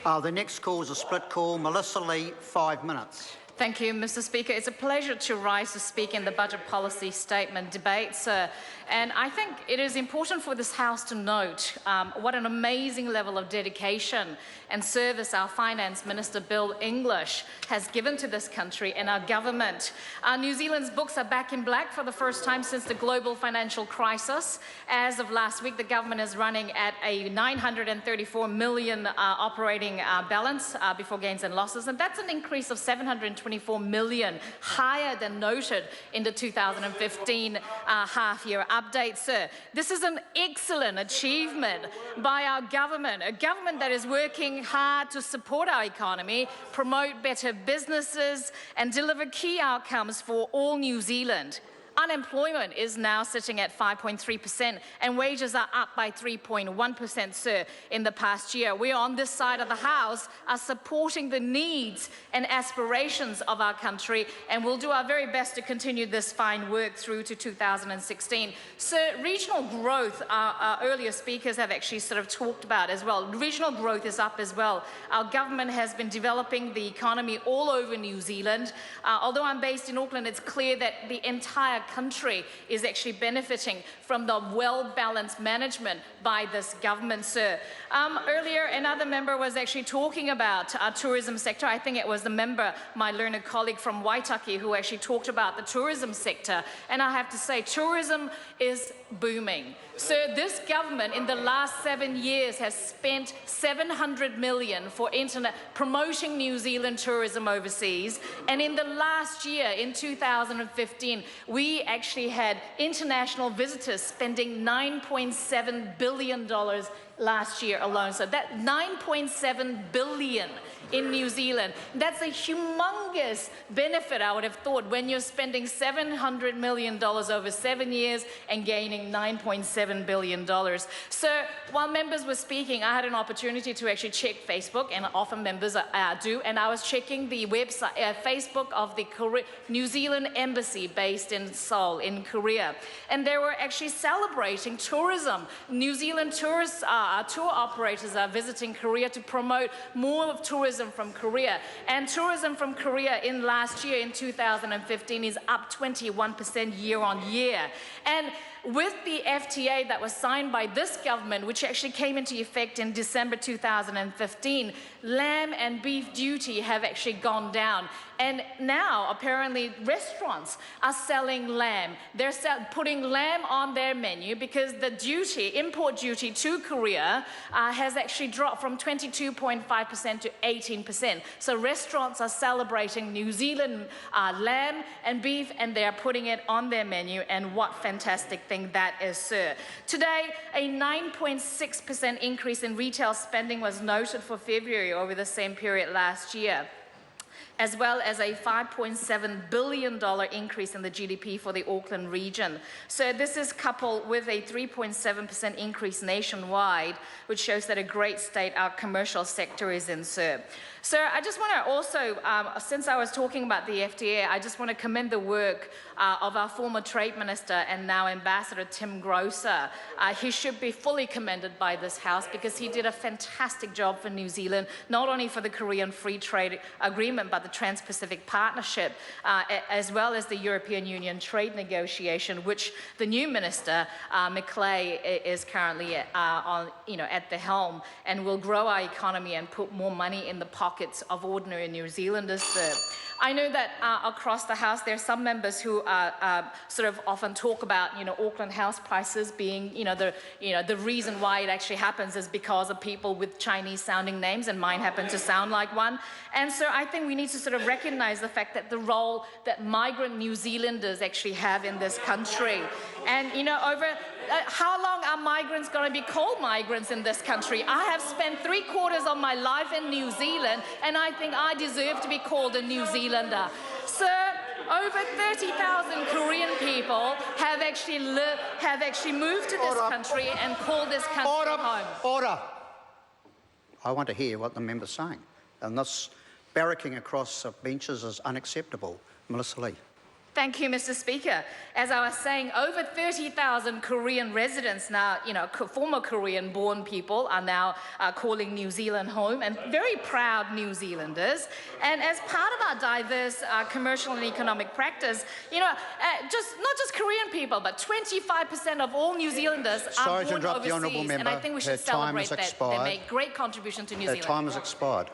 The next call is a split call. Melissa Lee, 5 minutes. Thank you, Mr. Speaker. It's a pleasure to rise to speak in the budget policy statement debate, sir. And I think it is important for this House to note what an amazing level of dedication and service our Finance Minister, Bill English, has given to this country and our government. New Zealand's books are back in black for the first time since the global financial crisis. As of last week, the government is running at a $934 million operating balance before gains and losses, and that's an increase of $724 million, higher than noted in the 2015 half-year update, sir. This is an excellent achievement by our government, a government that is working hard to support our economy, promote better businesses, and deliver key outcomes for all New Zealand. Unemployment is now sitting at 5.3% and wages are up by 3.1%, sir, in the past year. We on this side of the House are supporting the needs and aspirations of our country, and we'll do our very best to continue this fine work through to 2016. Sir, regional growth, our earlier speakers have actually sort of talked about as well. Regional growth is up as well. Our government has been developing the economy all over New Zealand. Although I'm based in Auckland, it's clear that the entire country is actually benefiting from the well-balanced management by this government, sir. Earlier, another member was actually talking about our tourism sector. I think it was the member, my learned colleague from Waitaki, who actually talked about the tourism sector. And I have to say, tourism is booming. So this government in the last 7 years has spent $700 million for promoting New Zealand tourism overseas. And in the last year, in 2015, we actually had international visitors spending $9.7 billion last year alone. So that $9.7 billion in New Zealand, that's a humongous benefit, I would have thought, when you're spending $700 million over 7 years and gaining $9.7 billion. So while members were speaking, I had an opportunity to actually check Facebook, and often members do, and I was checking the website, Facebook of the New Zealand Embassy based in Seoul, in Korea. And they were actually celebrating tourism. New Zealand tourists, tour operators are visiting Korea to promote more of tourism from Korea. And tourism from Korea in last year, in 2015, is up 21% year on year. And with the FTA that was signed by this government, which actually came into effect in December 2015, lamb and beef duty have actually gone down. And now, apparently, restaurants are selling lamb. They're putting lamb on their menu because the duty, import duty to Korea, has actually dropped from 22.5% to 18%. So restaurants are celebrating New Zealand lamb and beef, and they're putting it on their menu, and what fantastic thing that is, sir. Today, a 9.6% increase in retail spending was noted for February over the same period last year, as well as a $5.7 billion increase in the GDP for the Auckland region. So this is coupled with a 3.7% increase nationwide, which shows that a great state our commercial sector is in, sir. Sir, I just want to also, since I was talking about the FTA, I just want to commend the work of our former Trade Minister and now Ambassador Tim Grosser. He should be fully commended by this House because he did a fantastic job for New Zealand, not only for the Korean Free Trade Agreement, but the Trans-Pacific Partnership, as well as the European Union trade negotiation, which the new Minister, Macleay, is currently at the helm, and will grow our economy and put more money in the pockets of ordinary New Zealanders, sir. I know that across the House there are some members who sort of often talk about Auckland house prices being the reason why it actually happens is because of people with Chinese sounding names, and mine happen to sound like one. And so I think we need to sort of recognize the fact that the role that migrant New Zealanders actually have in this country. And how long are migrants going to be called migrants in this country? I have spent 3/4 of my life in New Zealand, and I think I deserve to be called a New Zealander. Sir, over 30,000 Korean people have actually moved to this country and called this country home. Order. I want to hear what the member's saying. And this barracking across benches is unacceptable. Melissa Lee. Thank you, Mr. Speaker. As I was saying, over 30,000 Korean residents now, former Korean-born people are now calling New Zealand home, and very proud New Zealanders. And as part of our diverse commercial and economic practice, not just Korean people, but 25% of all New Zealanders are Sorry to born interrupt the overseas. honourable member. And I think we should Her time celebrate has that. They expired. make great contribution to New Her Zealand. time has expired.